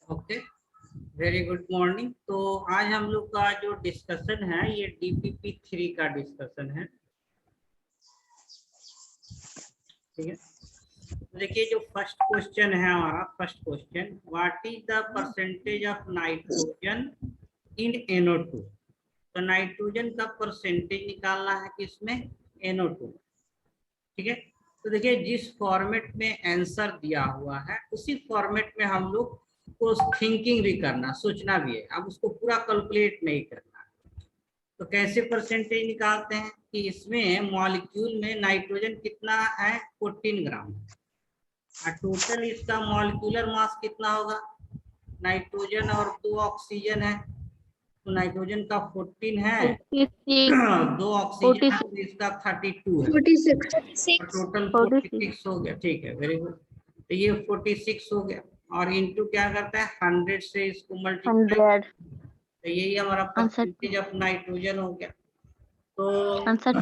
Okay, very good morning. तो आज हम लोग का जो डिस्कशन है ये डीपीपी 3 का डिस्कशन है। ठीक है, तो देखिए जो फर्स्ट क्वेश्चन है हमारा, first question, what is the percentage of nitrogen in NO2। तो नाइट्रोजन का परसेंटेज निकालना है किसमें, NO2। ठीक है, तो देखिए जिस फॉर्मेट में आंसर दिया हुआ है उसी फॉर्मेट में हम लोग को थिंकिंग भी करना, सोचना भी है। अब उसको पूरा कैलकुलेट नहीं करना। तो कैसे परसेंटेज निकालते हैं कि इसमें मॉलिक्यूल में नाइट्रोजन कितना है, 14 ग्राम। और टोटल इसका मॉलिक्यूलर मास कितना होगा, नाइट्रोजन और 2 ऑक्सीजन है, तो नाइट्रोजन का 14 है, 2 ऑक्सीजन है, तो इसका 32 है, 46 और टोटल 46 हो गया। ठीक है, वेरी गुड। तो ये 46 हो गया, और इंटू क्या करता है, 100 से इसको मल्टीप्लाई। तो यही हमारा परसेंटेज ऑफ नाइट्रोजन हो गया। तो आंसर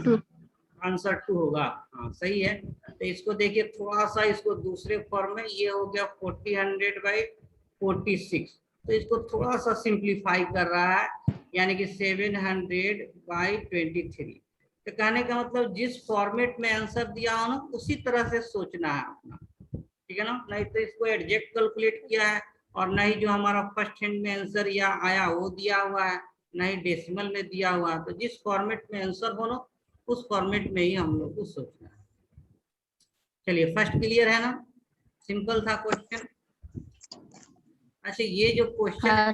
2 होगा। हाँ सही है। तो इसको देखिए थोड़ा सा, इसको दूसरे फॉर्म में, ये हो गया 40/46। तो इसको थोड़ा सा सिंप्लीफाई कर रहा है, यानी कि 700/23। तो कहने का मतलब जिस फॉर्मेट में आंसर दिया हो ना उसी तरह से सोचना है अपना। ठीक है ना, नहीं तो इसको एडजेक्ट कैलकुलेट किया है, और नहीं जो हमारा फर्स्ट हैंड में आंसर या आया वो दिया हुआ है, नहीं डेसिमल में दिया हुआ है। तो जिस फॉर्मेट में आंसर हो ना उस फॉर्मेट में ही हम लोग को सोचना है। चलिए, फर्स्ट क्लियर है ना, सिंपल था क्वेश्चन। अच्छा, ये जो क्वेश्चन है,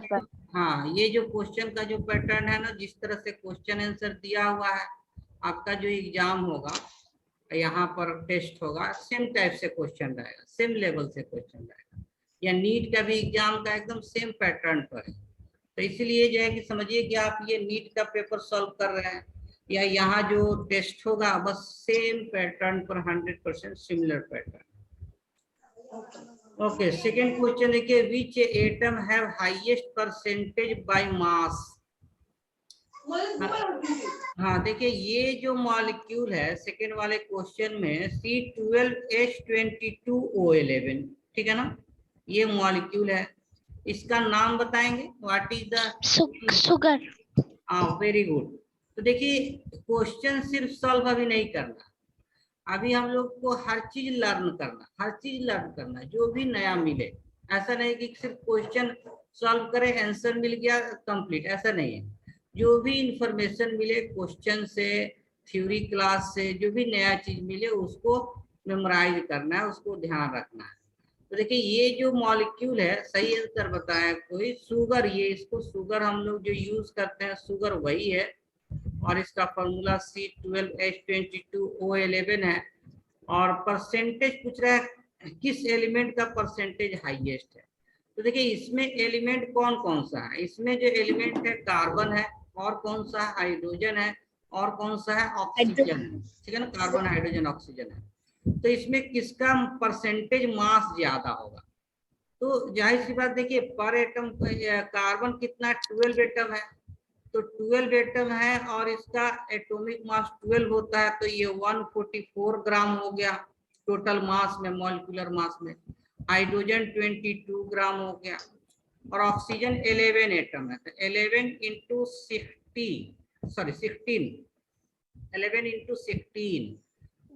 हाँ ये जो क्वेश्चन का जो पैटर्न है ना, जिस तरह से क्वेश्चन आंसर दिया हुआ है, आपका जो एग्जाम होगा यहाँ पर टेस्ट होगा, सेम टाइप से क्वेश्चन रहेगा, सेम लेवल से क्वेश्चन रहेगा। या नीट का भी एग्जाम का एकदम सेम पैटर्न पर है। तो इसीलिए जो है कि समझिए कि आप ये नीट का पेपर सॉल्व कर रहे हैं, या यहाँ जो टेस्ट होगा बस सेम पैटर्न पर, 100% similar pattern. Okay, second question देखिए, which atom have highest percentage by mass. हाँ देखिए, ये जो मॉलिक्यूल है सेकेंड वाले क्वेश्चन में, C12H22O11, ठीक है ना, ये मॉलिक्यूल है। इसका नाम बताएंगे, व्हाट इज द सुगर। हाँ वेरी गुड। तो देखिए क्वेश्चन सिर्फ सॉल्व अभी नहीं करना, अभी हम लोग को हर चीज लर्न करना, हर चीज लर्न करना, जो भी नया मिले। ऐसा नहीं कि सिर्फ क्वेश्चन सॉल्व करें आंसर मिल गया कंप्लीट, ऐसा नहीं है। जो भी इंफॉर्मेशन मिले क्वेश्चन से, थ्योरी क्लास से, जो भी नया चीज मिले उसको मेमोराइज करना है, उसको ध्यान रखना है। तो देखिए ये जो मॉलिक्यूल है, सही आंसर बताया कोई, शुगर। ये इसको शुगर हम लोग जो यूज करते हैं, शुगर वही है, और इसका फॉर्मूला C12H22O11 है। और परसेंटेज पूछ रहा है किस एलिमेंट का परसेंटेज हाईएस्ट है। तो देखिए इसमें एलिमेंट कौन कौन सा है, इसमें जो एलिमेंट है कार्बन है, और कौन सा है, हाइड्रोजन है, और कौन सा है, ऑक्सीजन है। ठीक है ना, कार्बन हाइड्रोजन ऑक्सीजन है। तो इसमें किसका परसेंटेज मास ज्यादा होगा। तो जाहिर सी बात, देखिए पर एटम कार्बन कितना, 12 एटम है, तो 12 एटम है, और इसका एटॉमिक मास 12 होता है, तो ये 144 ग्राम हो गया टोटल मास में, मॉलिक्यूलर मास में। हाइड्रोजन 22 ग्राम हो गया, और ऑक्सीजन 11 एटम है, तो 11 इंटू 16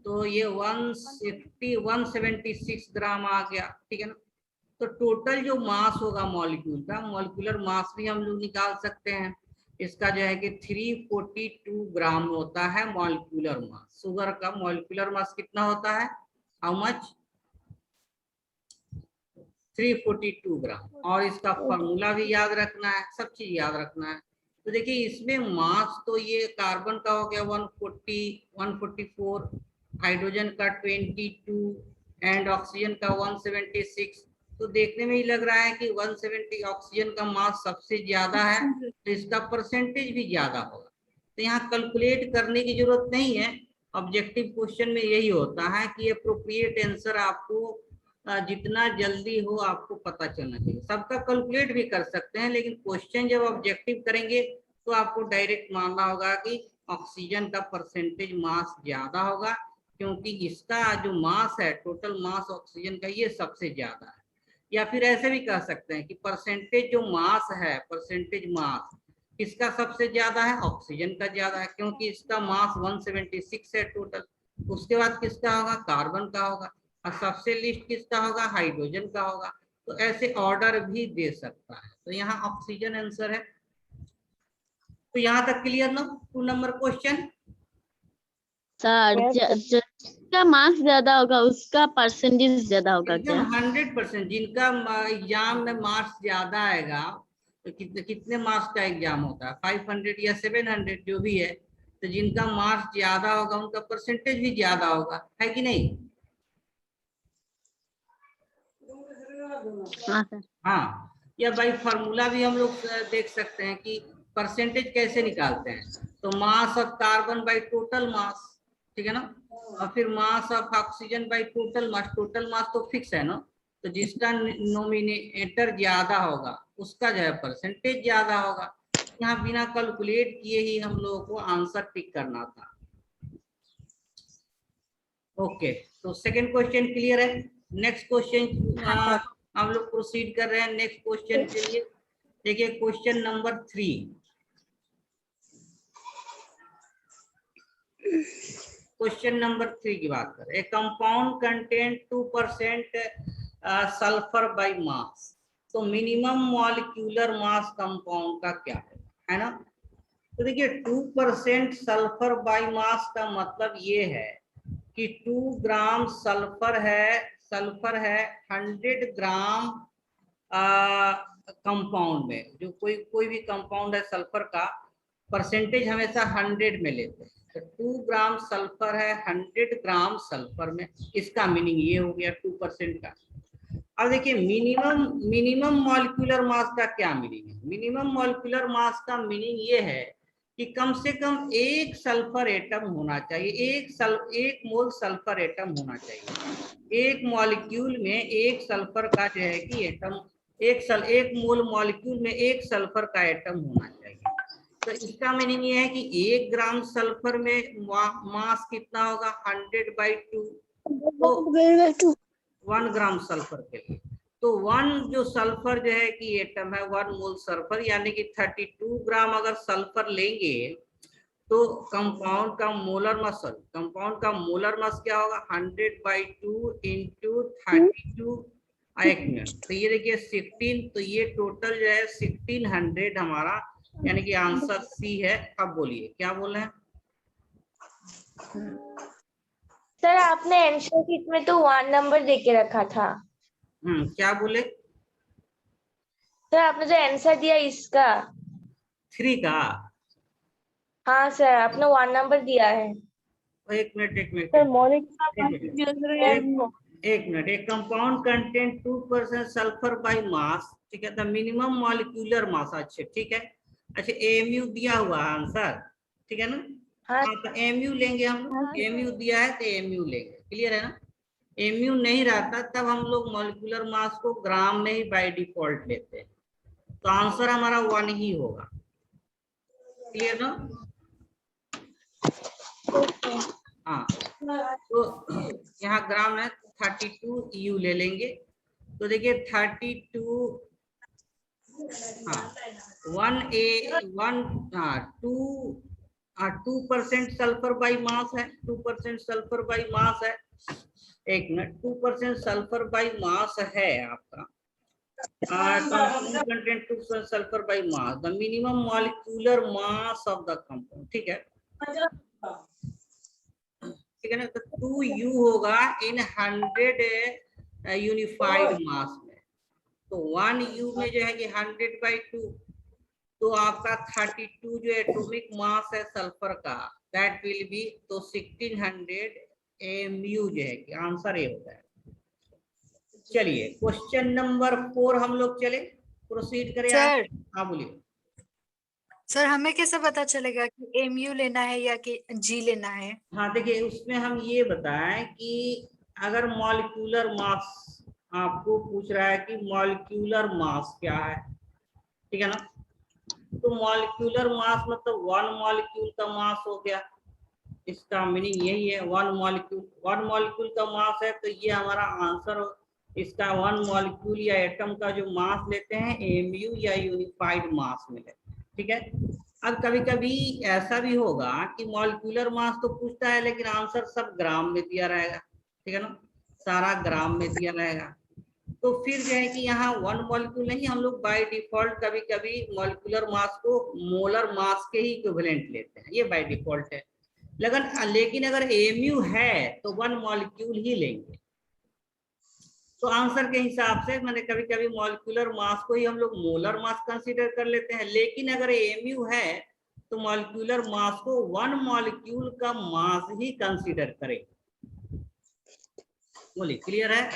तो ये 176 ग्राम आ गया। ठीक है ना, तो टोटल जो मास होगा मॉलिक्यूल का, मॉलिक्यूलर मास भी हम लोग निकाल सकते हैं। इसका जो है कि 342 ग्राम होता है मॉलिक्यूलर मास। शुगर का मॉलिक्यूलर मास कितना होता है, हाउ मच, 342 ग्राम। और इसका फॉर्मूला भी याद रखना है, सब चीज याद रखना है। तो देखिए इसमें मास तो ये कार्बन का हो गया 144, हाइड्रोजन का 22, एंड ऑक्सीजन का 176। तो देखने में ही लग रहा है कि 170 ऑक्सीजन का मास सबसे ज्यादा है, तो इसका परसेंटेज भी ज्यादा होगा। तो यहाँ कैलकुलेट करने की जरूरत नहीं है। ऑब्जेक्टिव क्वेश्चन में यही होता है कि अप्रोप्रिएट आंसर आपको जितना जल्दी हो आपको पता चलना चाहिए। सबका कैलकुलेट भी कर सकते हैं, लेकिन क्वेश्चन जब ऑब्जेक्टिव करेंगे तो आपको डायरेक्ट मानना होगा कि ऑक्सीजन का परसेंटेज मास ज्यादा होगा, क्योंकि इसका जो मास है, टोटल मास ऑक्सीजन का, ये सबसे ज्यादा है। या फिर ऐसे भी कह सकते हैं कि परसेंटेज जो मास है, परसेंटेज मास किसका सबसे ज्यादा है, ऑक्सीजन का ज्यादा है, क्योंकि इसका मास 176 है टोटल। उसके बाद किसका होगा, कार्बन का होगा, और सबसे लिस्ट किसका होगा, हाइड्रोजन का होगा। तो ऐसे ऑर्डर भी दे सकता है। तो यहाँ ऑक्सीजन आंसर है। तो यहाँ तक क्लियर ना 2 नंबर क्वेश्चन। सर जिसका मार्क्स ज्यादा होगा उसका परसेंटेज ज्यादा होगा क्या? एकदम 100%। जिनका एग्जाम में मार्क्स ज्यादा आएगा, तो कितने कितने मार्क्स का एग्जाम होता है, 500 या 700 जो भी है, तो जिनका मार्क्स ज्यादा होगा उनका परसेंटेज भी ज्यादा होगा, है कि नहीं? हाँ सर। हाँ, या बाई फार्मूला भी हम लोग देख सकते हैं कि परसेंटेज कैसे निकालते हैं। तो mass of carbon by total mass, ठीक है ना, और फिर mass of oxygen by total mass. Total mass तो फिक्स है ना, तो जिसका नोमिनेटर ज्यादा होगा उसका जो है परसेंटेज ज्यादा होगा। यहाँ बिना कैलकुलेट किए ही हम लोगों को आंसर टिक करना था। ओके, तो सेकंड क्वेश्चन क्लियर है। नेक्स्ट क्वेश्चन हम लोग प्रोसीड कर रहे हैं नेक्स्ट क्वेश्चन के लिए। देखिए क्वेश्चन नंबर 3। क्वेश्चन नंबर 3 की बात करें। ए compound content 2% sulphur by mass, तो मिनिमम मॉलिक्यूलर मास कंपाउंड का क्या है ना। तो देखिए 2% सल्फर बाय मास का मतलब ये है कि 2 ग्राम सल्फर है 100 ग्राम कंपाउंड में। जो कोई भी कंपाउंड है सल्फर का, परसेंटेज हमेशा 100 में लेते हैं। तो 2 ग्राम सल्फर है 100 ग्राम सल्फर में, इसका मीनिंग ये हो गया 2% का। अब देखिए मिनिमम मॉलिक्यूलर मास का क्या मीनिंग है। मिनिमम मॉलिक्यूलर मास का मीनिंग ये है कि कम से कम एक सल्फर एटम होना चाहिए, एक मोल सल्फर एटम होना चाहिए। एक मॉलिक्यूल में एक सल्फर का जो है कि एटम, एक मोल मॉलिक्यूल में एक सल्फर का एटम होना चाहिए। तो इसका मीनिंग ये है कि 1 ग्राम सल्फर में मास कितना होगा, 100/2। तो 1 ग्राम सल्फर के लिए, तो 1 जो सल्फर जो है कि एटम है 1 मोल सल्फर, यानी कि 32 ग्राम अगर सल्फर लेंगे तो कंपाउंड का मोलर मास क्या होगा, 100/2 इंटू 32। एक मिनट, तो ये देखिए 16, तो ये टोटल जो है 1600 हमारा, यानी कि आंसर सी है। अब बोलिए क्या बोल रहे हैं। सर आपने आंसर शीट में तो 1 नंबर देके रखा था। क्या बोले। सर आपने जो आंसर दिया इसका 3 का। हाँ सर आपने 1 नंबर दिया है। एक मिनट एक compound content 2% sulphur by mass, ठीक है। द मिनिमम मॉलिक्यूलर मास, अच्छा ठीक है। अच्छा एमयू दिया हुआ आंसर, ठीक है ना। हाँ तो एमयू लेंगे हम लोग, एमयू दिया है तो एमयू लेंगे, क्लियर है ना। एमयू नहीं रहता तब हम लोग मॉलिक्यूलर मास को ग्राम में ही बाय डिफॉल्ट लेते हैं, तो आंसर हमारा 1 ही होगा, क्लियर ना। हाँ, तो यहाँ ग्राम है 32 यू ले लेंगे। तो देखिए 32, हाँ 2% सल्फर बाई मास है, 2% सल्फर बाई मास है। एक मिनट, 2% सल्फर बाई मास है आपका, compound content 2% sulphur by mass, the minimum molecular mass of the compound, ठीक है ठीक है ना। तो 2U होगा इन 100 यूनिफाइड मास में, तो 1U में जो है कि 100/2, तो आपका 32 जो एटॉमिक मास है सल्फर का, दैट विल बी, तो 1600 MU जो है कि आंसर ये होता है। चलिए क्वेश्चन नंबर 4 हम लोग चले, प्रोसीड करें सर। हाँ बोलिए। सर हमें कैसे पता चलेगा कि एमयू लेना है या कि जी लेना है? हाँ देखिए उसमें हम ये बताएं कि अगर मॉलिक्यूलर मास आपको पूछ रहा है कि मॉलिक्यूलर मास क्या है, ठीक है ना। तो मॉलिक्यूलर मास मतलब 1 मॉलिक्यूल का मास हो गया, इसका मीनिंग यही है। 1 मॉलिक्यूल का मास है, तो ये हमारा आंसर इसका वन मॉलिक्यूल या एटम का जो मास लेते हैं एमयू या यूनिफाइड मास में लेते हैं, ठीक है। अब कभी कभी ऐसा भी होगा कि मॉलिक्यूलर मास तो पूछता है लेकिन आंसर सब ग्राम में दिया रहेगा, ठीक है ना, सारा ग्राम में दिया रहेगा। तो फिर जो है कि यहाँ वन मॉलिक्यूल नहीं, हम लोग बाय डिफॉल्ट कभी कभी मॉलिक्यूलर मास को मोलर मास के ही इक्विवेलेंट लेते हैं, ये बाय डिफॉल्ट है। लेकिन अगर एमयू है तो वन मॉलिक्यूल ही लेंगे। तो आंसर के हिसाब से मैंने कभी कभी मॉलिक्यूलर मास को ही हम लोग मोलर मास कंसीडर कर लेते हैं, लेकिन अगर एमयू है तो मॉलिक्यूलर मास को वन मॉलिक्यूल का मास ही कंसीडर करें। बोलिए, क्लियर है?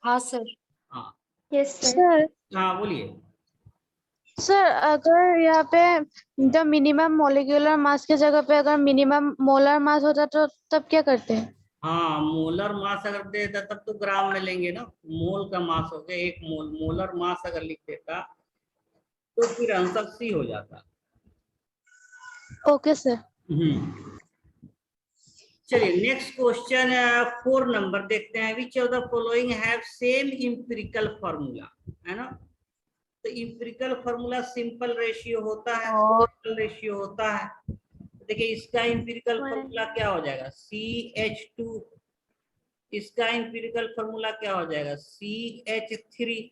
हाँ सर। हाँ यस सर। सर हाँ बोलिए। सर अगर यहाँ पे द मिनिमम मॉलिक्यूलर मास की जगह पे अगर मिनिमम मोलर मास होता तो तब क्या करते हैं? हाँ, मोलर मास अगर दे देता तब तो ग्राम में लेंगे ना, मोल का मास हो गया 1 मोल। मोलर मास अगर लिख देता तो फिर आंसर सी हो जाता। Okay sir. चलिए नेक्स्ट क्वेश्चन 4 नंबर देखते हैं। Which of the following have same empirical formula, है ना। तो इंपिरिकल फार्मूला सिंपल रेशियो होता है, सिंपल रेशियो होता है। देखिए इसका इंपिरिकल फार्मूला क्या हो जाएगा, CH2। इसका इंपिरिकल फार्मूला क्या हो जाएगा, CH3।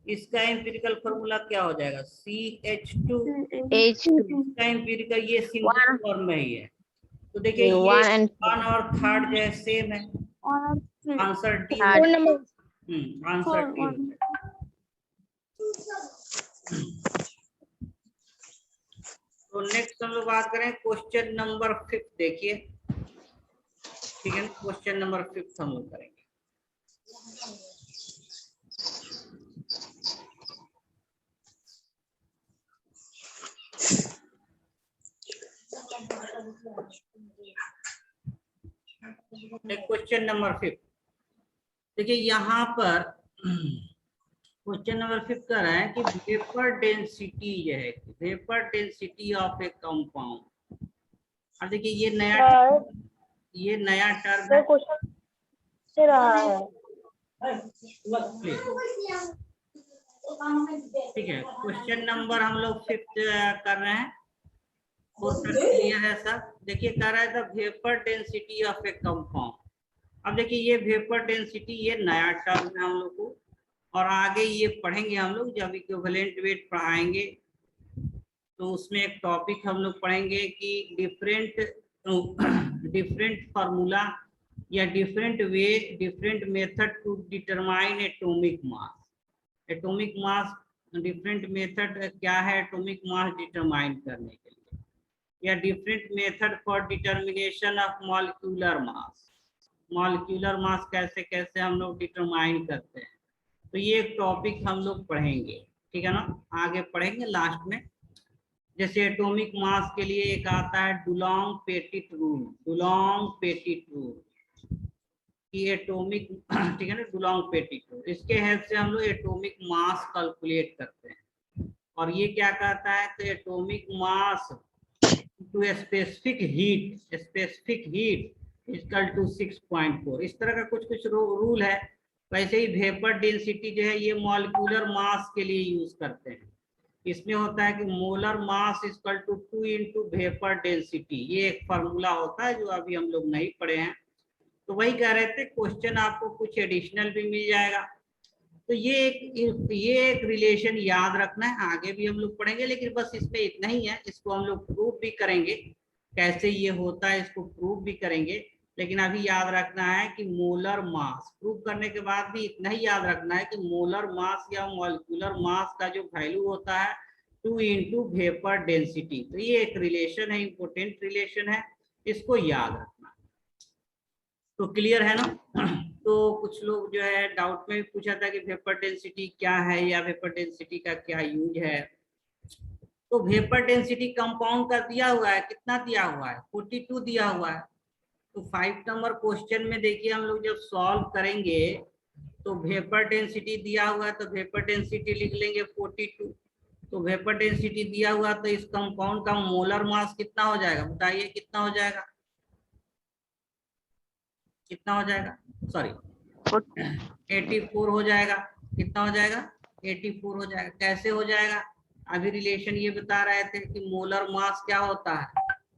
इसका इंपिरिकल फार्मूला क्या हो जाएगा, CH2। इसका इंपिरिकल ये सिंपल फॉर्म में ही है। तो देखिए ये 1 और 3 जो है सेम है, आंसर डी। Answer D. तो नेक्स्ट हम लोग बात करें क्वेश्चन नंबर 5। देखिए ठीक है, क्वेश्चन नंबर 5 हम लोग करेंगे। क्वेश्चन नंबर 5 देखिए यहाँ पर क्वेश्चन नंबर 5 कह रहा है कि वेपर डेंसिटी जो है, vapour density of A compound. अब देखिए ये नया टर्म है। क्वेश्चन से रहा है। ठीक है, क्वेश्चन नंबर हम लोग 5 कर रहे हैं। क्लियर है सब? देखिए कह रहा है the vapour density of A compound. अब देखिए ये वेपर डेंसिटी ये नया टर्म है हम लोग को, और आगे ये पढ़ेंगे हम लोग जब इक्विवेलेंट वेट पढ़ाएंगे तो उसमें एक टॉपिक हम लोग पढ़ेंगे कि डिफरेंट फार्मूला या different way, different method to determine atomic mass. Atomic mass different method क्या है एटॉमिक मास डिटरमाइन करने के लिए, या different method for determination of molecular mass. Molecular mass कैसे कैसे हम लोग डिटरमाइन करते हैं, तो ये एक टॉपिक हम लोग पढ़ेंगे, ठीक है ना। आगे पढ़ेंगे लास्ट में। जैसे एटॉमिक मास के लिए एक आता है Dulong petit rule. Dulong petit rule कि एटॉमिक ठीक है ना, डुलोंग पेटिट रूल, इसके हेल्प से हम लोग एटॉमिक मास कैलकुलेट करते हैं। और ये क्या कहता है, तो atomic mass to specific heat equal to 6.4। इस तरह का कुछ रूल है। वैसे ही वेपर डेंसिटी जो है ये मॉलिक्यूलर मास के लिए यूज करते हैं। इसमें होता है कि molar mass equal to 2 into vapour density, ये एक फार्मूला होता है जो अभी हम लोग नहीं पढ़े हैं। तो वही कह रहे थे क्वेश्चन आपको कुछ एडिशनल भी मिल जाएगा। तो ये एक रिलेशन याद रखना है, आगे भी हम लोग पढ़ेंगे, लेकिन बस इसमें इतना ही है। इसको हम लोग प्रूव भी करेंगे कैसे ये होता है, इसको प्रूव भी करेंगे। लेकिन अभी याद रखना है कि मोलर मास प्रूव करने के बाद भी इतना ही याद रखना है कि मोलर मास या मॉलिक्यूलर मास का जो वैल्यू होता है 2 इंटू वेपर डेंसिटी। तो ये एक रिलेशन है, इंपोर्टेंट रिलेशन है, इसको याद रखना। तो क्लियर है ना। तो कुछ लोग जो है डाउट में भी पूछा था कि वेपर डेंसिटी क्या है या वेपर डेंसिटी का क्या यूज है। तो वेपर डेंसिटी कंपाउंड का दिया हुआ है, कितना दिया हुआ है, 42 दिया हुआ है। तो 5 नंबर क्वेश्चन में देखिए हम लोग जब सॉल्व करेंगे तो वेपर डेंसिटी दिया हुआ है तो वेपर डेंसिटी लिख लेंगे 42। तो वेपर डेंसिटी दिया हुआ तो इस कंपाउंड का मोलर मास कितना हो जाएगा, बताइए कितना हो जाएगा, कितना हो जाएगा, सॉरी 84 हो जाएगा। कितना हो जाएगा? 84 हो जाएगा। कैसे हो जाएगा? अभी रिलेशन ये बता रहे थे कि मोलर मास क्या होता है,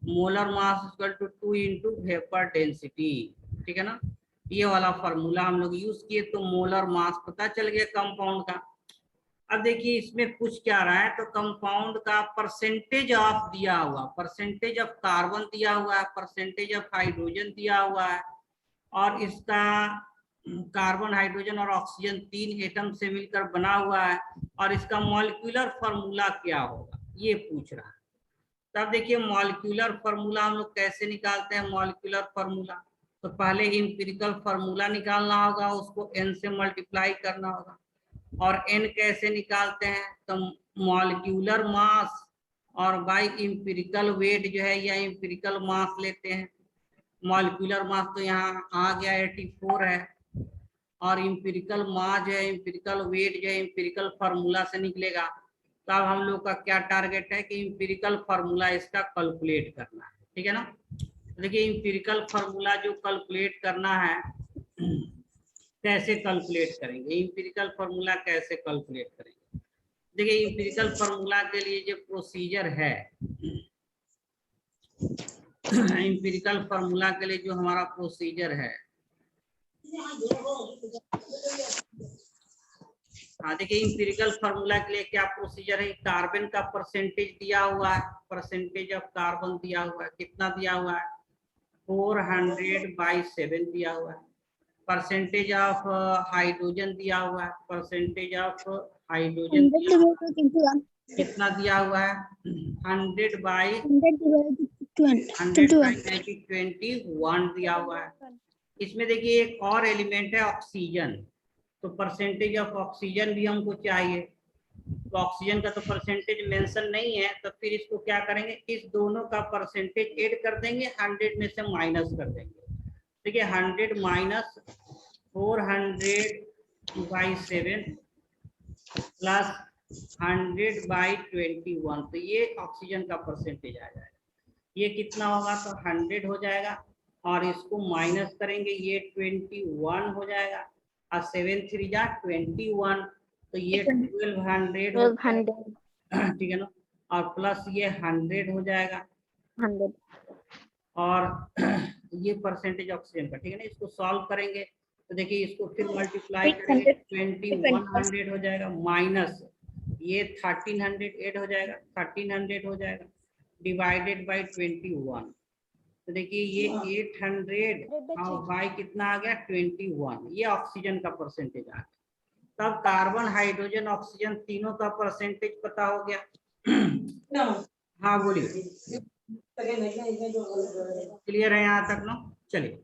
molar mass equal to 2 into vapour density. ठीक है ना, ये वाला फॉर्मूला हम लोग यूज किए तो मोलर मास पता चल गया कंपाउंड का। अब देखिए इसमें पूछ क्या रहा है, तो कंपाउंड का परसेंटेज ऑफ दिया हुआ, परसेंटेज ऑफ कार्बन दिया हुआ है, परसेंटेज ऑफ हाइड्रोजन दिया हुआ है, और इसका कार्बन हाइड्रोजन और ऑक्सीजन 3 एटम से मिलकर बना हुआ है, और इसका मॉलिक्यूलर फॉर्मूला क्या होगा ये पूछ रहा है। तब देखिए मॉलिक्यूलर फॉर्मूला हम लोग कैसे निकालते हैं। मॉलिक्यूलर फॉर्मूला तो पहले इंपिरिकल फॉर्मूला निकालना होगा, उसको n से मल्टीप्लाई करना होगा। और n कैसे निकालते हैं, तो मॉलिक्यूलर मास और बाय इंपिरिकल वेट जो है या इंपिरिकल मास लेते हैं। मॉलिक्यूलर मास तो यहाँ आ गया 84 है, और इंपिरिकल मास जो है, इंपिरिकल वेट जो है इंपिरिकल फार्मूला से निकलेगा। तो अब हम लोग का क्या टारगेट है कि इंपिरिकल फार्मूला इसका कैलकुलेट करना है। ठीक है ना, देखिए इंपिरिकल फार्मूला जो कैलकुलेट करना है, कैसे कैलकुलेट करेंगे, इंपिरिकल फार्मूला कैसे कैलकुलेट करेंगे। देखिए इंपिरिकल फार्मूला के लिए जो प्रोसीजर है, इंपिरिकल फार्मूला के लिए जो हमारा प्रोसीजर है, हाँ देखिए इंपिरिकल फार्मूला के लिए क्या प्रोसीजर है। कार्बन का परसेंटेज दिया हुआ है, परसेंटेज ऑफ कार्बन दिया हुआ है, कितना दिया हुआ है 400/7 दिया हुआ है। परसेंटेज ऑफ हाइड्रोजन दिया हुआ है, परसेंटेज ऑफ हाइड्रोजन कितना दिया हुआ है 100/100/21 दिया हुआ है। इसमें देखिए एक और एलिमेंट है ऑक्सीजन, तो परसेंटेज ऑफ ऑक्सीजन भी हमको चाहिए। तो ऑक्सीजन का तो परसेंटेज मेंशन नहीं है, तो फिर इसको क्या करेंगे, इस दोनों का परसेंटेज ऐड कर देंगे, 100 में से माइनस कर देंगे। देखिए 100 माइनस 400/7 प्लस 100/21, तो ये ऑक्सीजन का परसेंटेज आ जाएगा। ये कितना होगा, तो 100 हो जाएगा, और इसको माइनस करेंगे, ये 21 हो जाएगा, और 7 3 जा 21, तो ये 1200 ठीक है ना, और प्लस ये 100 हो जाएगा 100 और ये परसेंटेज ऑक्सीजन का। ठीक है ना, इसको सॉल्व करेंगे तो देखिए इसको फिर मल्टीप्लाई करेंगे, 2100 हो जाएगा, माइनस ये 1300 ऐड हो जाएगा, 1300 हो जाएगा, डिवाइडेड बाय 21। तो देखिए ये 800 और बाई कितना आ गया 21, ये ऑक्सीजन का परसेंटेज आ गया। तब कार्बन हाइड्रोजन ऑक्सीजन तीनों का परसेंटेज पता हो गया। हाँ बोलिए, क्लियर है यहाँ तक ना? चलिए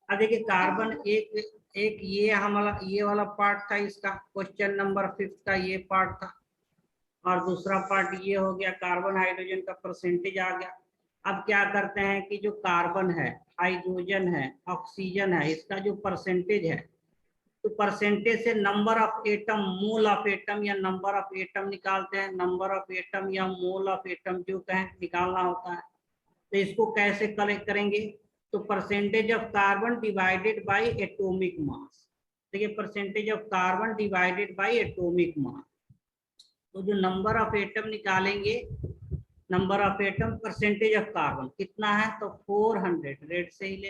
अब देखिए कार्बन एक ये हमारा ये वाला पार्ट था, इसका क्वेश्चन नंबर 5 का ये पार्ट था, और दूसरा पार्ट ये हो गया, कार्बन हाइड्रोजन का परसेंटेज आ गया। अब क्या करते हैं कि जो कार्बन है, हाइड्रोजन है, ऑक्सीजन है, इसका जो परसेंटेज है, तो परसेंटेज से number of atom, mole of atom या नंबर ऑफ एटम निकालते हैं। नंबर ऑफ एटम या मोल ऑफ एटम जो कहें निकालना होता है। तो इसको कैसे कलेक्ट करेंगे, तो percentage of carbon divided by atomic mass. देखिए percentage of carbon divided by atomic mass, तो जो नंबर ऑफ एटम निकालेंगे, number of atom percentage of carbon कितना है, तो 400, रेड से ही ले,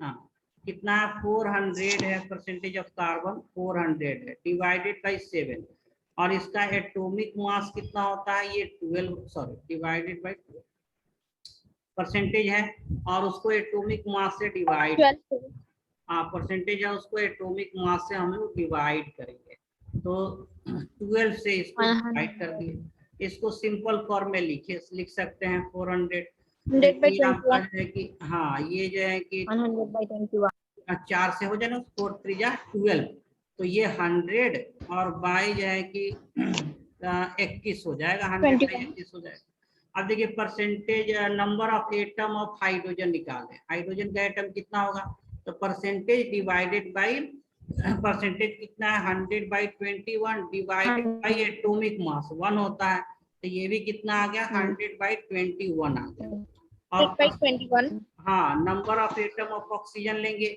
हाँ कितना है 400 है, परसेंटेज ऑफ कार्बन 400 है, डिवाइडेड बाय 7, और इसका एटॉमिक मास कितना होता है, ये 12, सॉरी डिवाइडेड बाय 12 परसेंटेज है, और उसको एटॉमिक मास से डिवाइड, हाँ परसेंटेज है, उसको एटॉमिक मास से हम लोग डिवाइड करेंगे, तो 12 से इसको डिवाइड कर दिए। इसको सिंपल फॉर्म में लिख सकते हैं 400 आपका जो है कि, हाँ ये जो है कि 4 से हो जाएगा, 4 3 जा 12, तो ये 100 और बाई जो है कि 21 हो जाएगा, 121 हो जाएगा। अब देखिए percentage number of atom of hydrogen निकालें, हाइड्रोजन का एटम कितना होगा, तो परसेंटेज डिवाइडेड बाई, परसेंटेज कितना है 100/21 डिवाइडेड बाई एटॉमिक मास 1 होता है, तो ये भी कितना आ गया 100/21 आ गया। और 8/21, हाँ number of atom of oxygen लेंगे,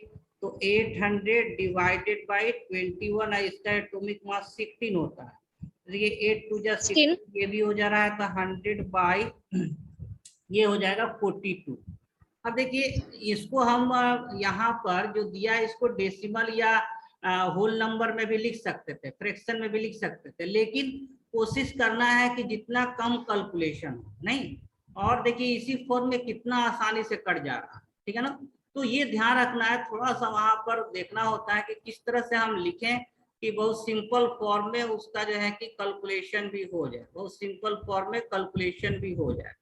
तो 800 डिवाइडेड बाई 21 है, इसका एटॉमिक मास 16 होता है। देखिए 8 2 जा 16, ये भी हो जा रहा है, तो 100 बाई ये हो जाएगा 42। अब देखिए इसको हम यहाँ पर जो दिया है इसको डेसिमल या होल नंबर में भी लिख सकते थे, फ्रैक्शन में भी लिख सकते थे, लेकिन कोशिश करना है कि जितना कम कैलकुलेशन हो, नहीं। और देखिए इसी फॉर्म में कितना आसानी से कट जा रहा है, ठीक है ना। तो ये ध्यान रखना है, थोड़ा सा वहां पर देखना होता है कि किस तरह से हम लिखें कि बहुत सिंपल फॉर्म में उसका जो है कि कैलकुलेशन भी हो जाए, बहुत सिंपल फॉर्म में कैलकुलेशन भी हो जाए।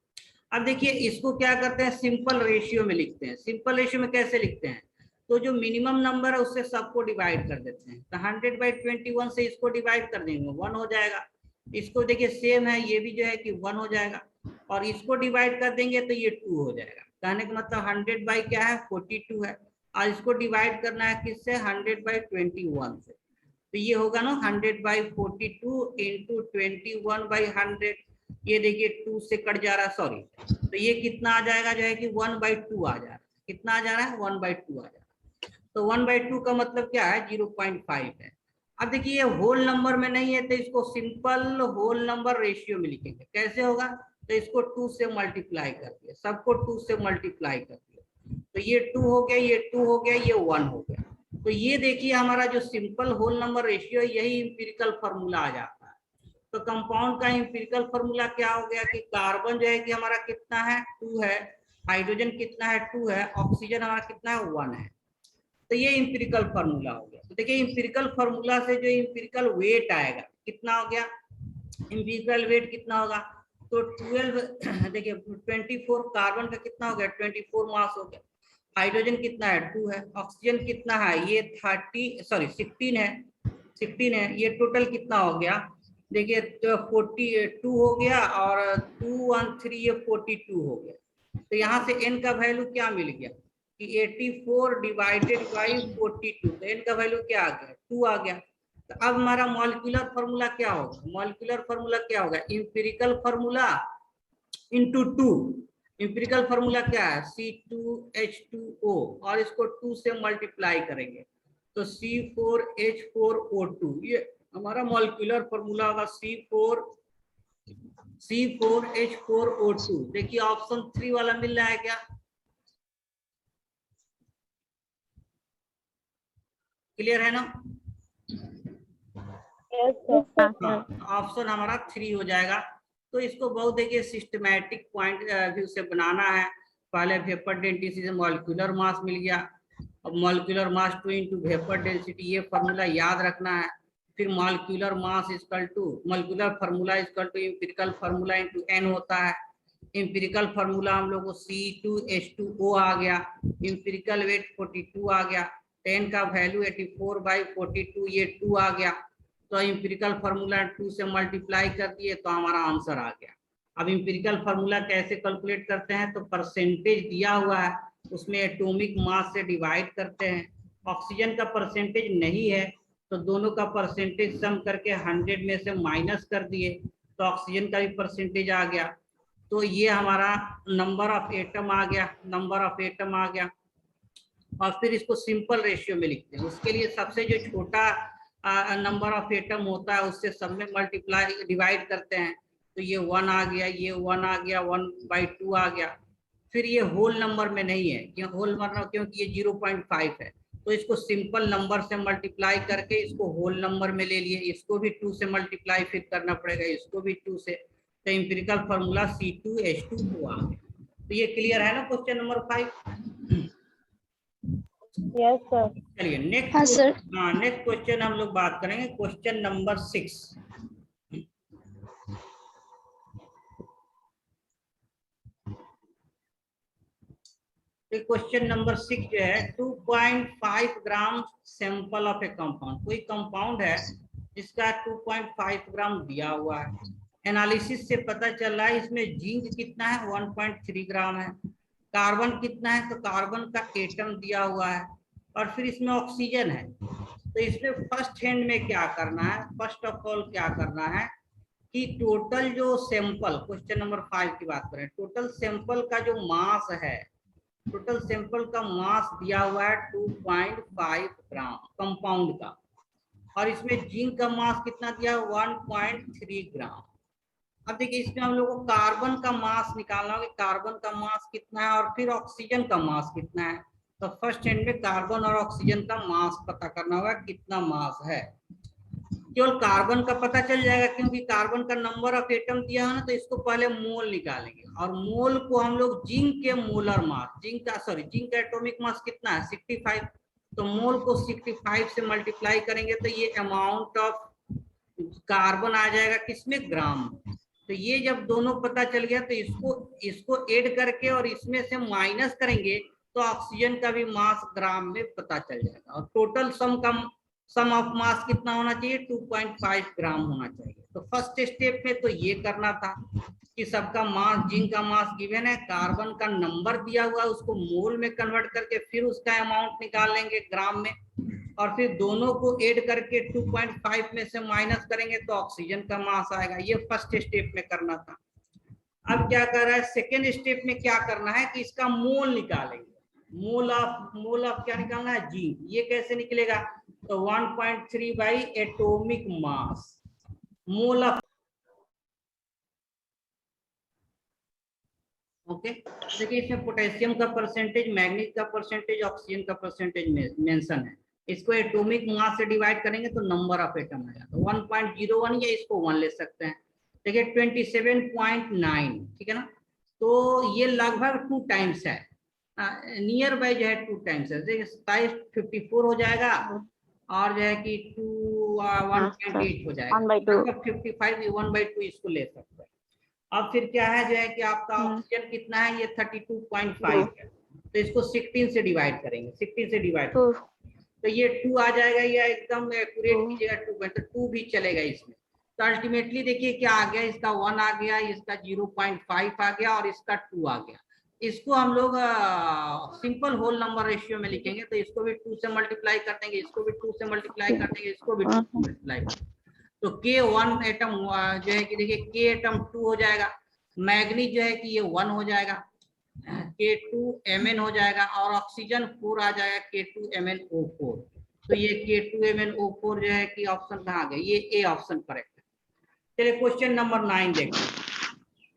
अब देखिए इसको क्या करते हैं, सिंपल रेशियो में लिखते हैं। सिंपल रेशियो में कैसे लिखते हैं, तो जो मिनिमम नंबर है उससे सबको डिवाइड कर देते हैं। तो 100/21 से इसको डिवाइड कर देंगे, 1 हो जाएगा। इसको देखिए सेम है, ये भी जो है कि 1 हो जाएगा, और इसको डिवाइड कर देंगे तो ये 2 हो जाएगा। कहने का मतलब 100 बाई क्या है, 42 है, और इसको डिवाइड करना है किससे, 100/21 से। तो ये होगा ना 100/42 इंटू 21/100। ये देखिए 2 से कट जा रहा है, सॉरी, तो ये कितना आ जाएगा जो है कि 1/2 आ जा रहा है। कितना आ जा रहा है, 1/2 आ जा रहा है। तो 1/2 का मतलब क्या है, 0.5 है। अब देखिए ये होल नंबर में नहीं है, तो इसको सिंपल होल नंबर रेशियो में लिखेंगे। कैसे होगा, तो इसको 2 से मल्टीप्लाई कर दिया, सबको 2 से मल्टीप्लाई कर दिया, तो ये 2 हो गया, ये 2 हो गया, ये 1 हो गया। तो ये देखिए हमारा जो सिंपल होल नंबर रेशियो है, यही इंपिरिकल फॉर्मूला आ जाता है। तो कंपाउंड का इंपिरिकल फॉर्मूला क्या हो गया कि कार्बन जो है कि हमारा कितना है, 2 है, हाइड्रोजन कितना है, 2 है, ऑक्सीजन हमारा कितना है, 1 है। तो ये इंपिरिकल फॉर्मूला हो गया। तो देखिए इंपिरिकल फॉर्मूला से जो इंपिरिकल वेट आएगा कितना हो गया, इंपिरिकल वेट कितना होगा, तो 12 देखिए 24 कार्बन का कितना हो गया, 24 मास हो गया। हाइड्रोजन कितना है, 2 है, ऑक्सीजन कितना है, ये 16 है, 16 है। ये टोटल कितना हो गया, देखिए तो 42 हो गया, और 2 1 3 ये 42 हो गया। तो यहाँ से n का वैल्यू क्या मिल गया कि 84 डिवाइडेड बाई 42, तो n का वैल्यू क्या आ गया, 2 आ गया। तो अब हमारा मॉलिक्यूलर फॉर्मूला क्या होगा, मॉलिक्यूलर फॉर्मूला क्या होगा, empirical formula into 2। Empirical formula क्या है, C2H2O, और इसको 2 से मल्टीप्लाई करेंगे तो C4H4O2। ये हमारा मॉलिक्यूलर फॉर्मूला होगा C4H4O2। देखिए ऑप्शन 3 वाला मिल रहा है क्या, क्लियर है ना। ऑप्शन हमारा 3 हो जाएगा। तो इसको बहुत देखिए सिस्टमैटिक पॉइंट व्यू से बनाना है। पहले वेपर डेंसिटी से मॉलिक्यूलर मास मिल गया, अब molecular mass 2 into vapour density, ये फॉर्मूला याद रखना है। फिर molecular mass equal to molecular formula equal to empirical formula into n होता है। इंपिरिकल फार्मूला हम लोग को C2H2O आ गया, इंपिरिकल वेट 42 आ गया, 10 का वैल्यू 84/42, ये 2 आ गया। तो इंपिरिकल फार्मूला 2 से मल्टीप्लाई कर दिए तो हमारा आंसर आ गया। अब इंपिरिकल फार्मूला कैसे कैलकुलेट करते हैं, तो परसेंटेज दिया हुआ है उसमें एटॉमिक मास से डिवाइड करते हैं। ऑक्सीजन का परसेंटेज नहीं है तो दोनों का परसेंटेज सम करके 100 में से माइनस कर दिए तो ऑक्सीजन का भी परसेंटेज आ गया। तो ये हमारा नंबर ऑफ एटम आ गया, नंबर ऑफ एटम आ गया। और फिर इसको सिंपल रेशियो में लिखते हैं। उसके लिए सबसे जो छोटा नंबर ऑफ एटम होता है उससे सब में मल्टीप्लाई डिवाइड करते हैं, तो ये 1 आ गया, ये 1 आ गया, 1/2 आ गया। फिर ये होल नंबर में नहीं है, क्यों होल नंबर, क्योंकि ये 0.5 है, तो इसको सिंपल नंबर से मल्टीप्लाई करके इसको होल नंबर में ले लिए। इसको भी 2 से मल्टीप्लाई फिर करना पड़ेगा, इसको भी 2 से। तो इंपिरिकल फार्मूला C2H2O आ गया। तो ये क्लियर है ना क्वेश्चन नंबर 5। Yes sir. चलिए नेक्स्ट, हाँ सर। हाँ नेक्स्ट क्वेश्चन हम लोग बात करेंगे, क्वेश्चन नंबर 6। क्वेश्चन नंबर 6 जो है 2.5 gram sample of A compound. कोई कंपाउंड है जिसका 2.5 ग्राम दिया हुआ है। एनालिसिस से पता चल रहा है इसमें जिंक कितना है, 1.3 ग्राम है। कार्बन कितना है, तो कार्बन का एटम दिया हुआ है, और फिर इसमें ऑक्सीजन है। तो इसमें फर्स्ट हैंड में क्या करना है, फर्स्ट ऑफ ऑल क्या करना है कि टोटल जो सैंपल, क्वेश्चन नंबर 5 की बात करें, टोटल सैंपल का जो मास है टोटल सैंपल का मास दिया हुआ है 2.5 ग्राम कंपाउंड का, और इसमें जिंक का मास कितना दिया है 1.3 ग्राम। अब देखिए इसमें हम लोग को कार्बन का मास निकालना होगा, कार्बन का मास कितना है और फिर ऑक्सीजन का मास कितना है। तो फर्स्ट हैंड में कार्बन और ऑक्सीजन का मास पता करना होगा कितना मास है। केवल कार्बन का पता चल जाएगा क्योंकि कार्बन का नंबर ऑफ एटम दिया है ना, तो इसको पहले मोल निकालेंगे, और मोल को हम लोग जिंक के मोलर मास, जिंक का एटॉमिक मास कितना है 65, तो मोल को 65 से मल्टीप्लाई करेंगे तो ये अमाउंट ऑफ कार्बन आ जाएगा किसमें, ग्राम। तो ये जब दोनों पता चल गया तो इसको ऐड करके और इसमें से माइनस करेंगे तो ऑक्सीजन का भी मास ग्राम में पता चल जाएगा, और टोटल सम ऑफ मास कितना होना चाहिए 2.5 ग्राम होना चाहिए। तो फर्स्ट स्टेप में तो ये करना था कि सबका मास, जिंक का मास गिवन है, कार्बन का नंबर दिया हुआ है, उसको मोल में कन्वर्ट करके फिर उसका अमाउंट निकाल लेंगे ग्राम में, और फिर दोनों को ऐड करके 2.5 में से माइनस करेंगे तो ऑक्सीजन का मास आएगा। ये फर्स्ट स्टेप में करना था। अब क्या कर रहा है सेकेंड स्टेप में, क्या करना है कि इसका मोल निकालेंगे। मोल ऑफ क्या निकालना है, जिंक। ये कैसे निकलेगा, तो 1.3 by atomic mass, mole of, okay. देखिए इसमें पोटेशियम का परसेंटेज, मैग्नीज का परसेंटेज, ऑक्सीजन का परसेंटेज मेंशन है। इसको एटॉमिक मास से डिवाइड करेंगे तो नंबर ऑफ एटम आएगा, तो 1.01 या इसको 1 ले सकते हैं। देखिए 27.9, ठीक है ना, तो ये लगभग 2 टाइम्स है, नियर बाय जो है 2 टाइम्स है। देखिए 57 हो जाएगा और जो है कि 1.8 हो जाएगा, 55 1/2 इसको ले सकते हैं। अब फिर क्या है जो है कि आपका ऑक्सीजन कितना है, ये 32.5 है, तो इसको 16 से डिवाइड करेंगे, 16 से डिवाइड तो ये 2 आ जाएगा, या एकदम एक्यूरेट कीजिएगा 2, तो 2 भी चलेगा इसमें। तो अल्टीमेटली देखिए क्या आ गया, इसका 1 आ गया, इसका 0.5 आ गया और इसका 2 आ गया। इसको हम लोग सिंपल होल नंबर रेशियो में लिखेंगे, तो इसको भी 2 से मल्टीप्लाई कर देंगे, इसको भी 2 से मल्टीप्लाई कर देंगे, इसको भी 2 से मल्टीप्लाई कर देंगे। तो K1 एटम जो है कि देखिए K एटम 2 हो जाएगा, मैग्नीज जो है कि ये 1 हो जाएगा, K2Mn हो जाएगा, और ऑक्सीजन 4 आ जाएगा K2MnO4। तो ये K2MnO4 जो है कि ऑप्शन कहाँ गया, ये ए ऑप्शन करेक्ट है। चलिए क्वेश्चन नंबर 9 देखते।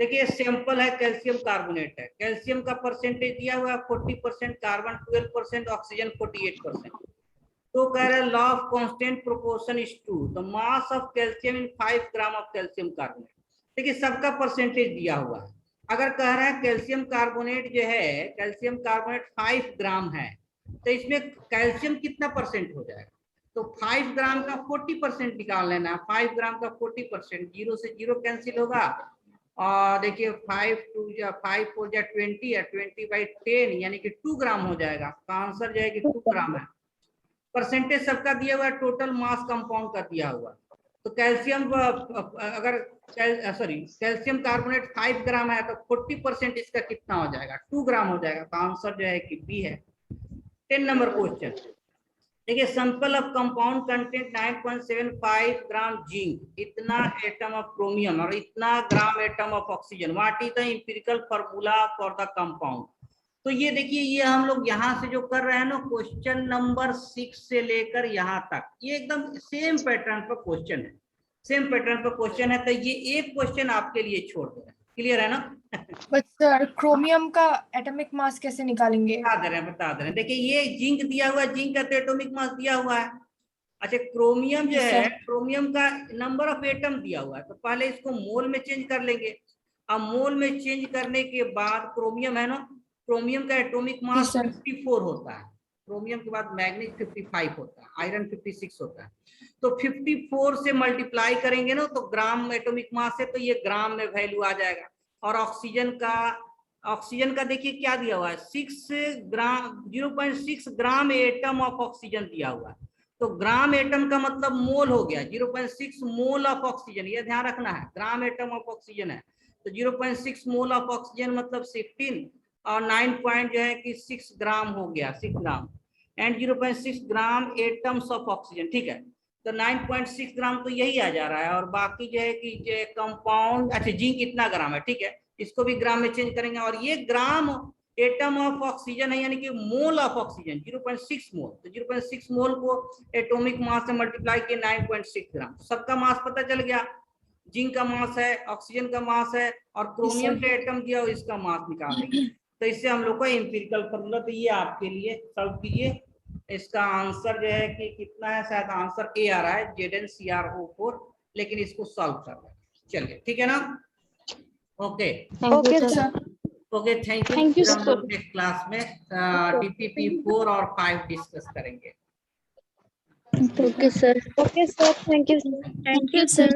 देखिए सैंपल है कैल्शियम कार्बोनेट है, कैल्शियम का परसेंटेज दिया हुआ है 40%, कार्बन 12%, ऑक्सीजन 48%। तो कह रहा है law of constant proportion is 2, the mass of calcium in 5 gram of calcium carbonate. देखिए सबका परसेंटेज दिया हुआ है। अगर कह रहा है कैल्शियम कार्बोनेट जो है, कैल्शियम कार्बोनेट 5 ग्राम है, तो इसमें कैल्शियम कितना परसेंट हो जाएगा, तो 5 ग्राम का 40% निकाल लेना है। 5 ग्राम का 40%, 0 से 0 कैंसिल होगा, और देखिए 5 4 20 है, 20/10 यानी कि 2 ग्राम हो जाएगा। तो आंसर जो है कि 2 ग्राम है। परसेंटेज सबका दिया हुआ है, टोटल मास कंपाउंड का दिया हुआ। तो कैल्शियम अगर कैल्शियम कार्बोनेट 5 ग्राम है तो 40% इसका कितना हो जाएगा, 2 ग्राम हो जाएगा। तो आंसर जो है कि बी है। 10 नंबर क्वेश्चन देखिए, sample of compound content 9.75 gram zinc, इतना एटम ऑफ क्रोमियम और इतना gram atom of oxygen. What is the empirical formula for the compound. तो ये देखिए, ये हम लोग यहाँ से जो कर रहे हैं ना, क्वेश्चन नंबर 6 से लेकर यहाँ तक ये एकदम सेम पैटर्न पर क्वेश्चन है, सेम पैटर्न पर क्वेश्चन है। तो ये एक क्वेश्चन आपके लिए छोड़ दे रहे हैं, क्लियर है ना। बट सर क्रोमियम का एटॉमिक मास कैसे निकालेंगे? बता दे रहे हैं। देखिए ये जिंक दिया हुआ है, जिंक का एटॉमिक मास दिया हुआ है। अच्छा क्रोमियम जो है, क्रोमियम का नंबर ऑफ एटम दिया हुआ है, तो पहले इसको मोल में चेंज कर लेंगे। अब मोल में चेंज करने के बाद क्रोमियम है ना, क्रोमियम का एटॉमिक मास 54 होता है, क्रोमियम के बाद मैग्नीज 55 होता है, आयरन 56 होता है। तो 54 से मल्टीप्लाई करेंगे ना तो ग्राम एटॉमिक मास है, तो ये ग्राम में वैल्यू आ जाएगा। और ऑक्सीजन का देखिए क्या दिया हुआ है, 0.6 ग्राम एटम ऑफ ऑक्सीजन दिया हुआ है। तो ग्राम एटम का मतलब मोल हो गया, 0.6 मोल ऑफ ऑक्सीजन, ये ध्यान रखना है, ग्राम एटम ऑफ ऑक्सीजन है। तो 0.6 मोल ऑफ ऑक्सीजन मतलब 16 और 9.6 ग्राम हो गया, 6 gram and 0.6 gram atoms of oxygen, ठीक है। तो 9.6 ग्राम तो यही आ जा रहा है। और बाकी जो है कि कंपाउंड, अच्छा जिंक कितना ग्राम है, ठीक है, इसको भी ग्राम में चेंज करेंगे। और ये ग्राम एटम ऑफ ऑक्सीजन है, यानी कि मोल ऑफ ऑक्सीजन 0.6 मोल। तो 0.6 मोल को एटॉमिक मास से मल्टीप्लाई किए 9.6 ग्राम। सबका मास पता चल गया, जिंक का मास है, ऑक्सीजन का मास है, और क्रोमियम का एटम दिया हो, इसका मास निकाल देंगे। तो इससे हम लोग को एम्पिरिकल फॉर्मूला, तो ये आपके लिए सॉल्व कीजिए। इसका आंसर जो है कि कितना है, शायद आंसर ए आ रहा है ZnCrO4, लेकिन इसको सॉल्व कर रहे हैं। चलिए ठीक है ना, okay okay sir. Okay, thank you. Thank you, हम sir. लोग नेक्स्ट क्लास में DPP4 और 5 डिस्कस करेंगे। Okay sir. Okay sir, thank you sir. Thank you sir.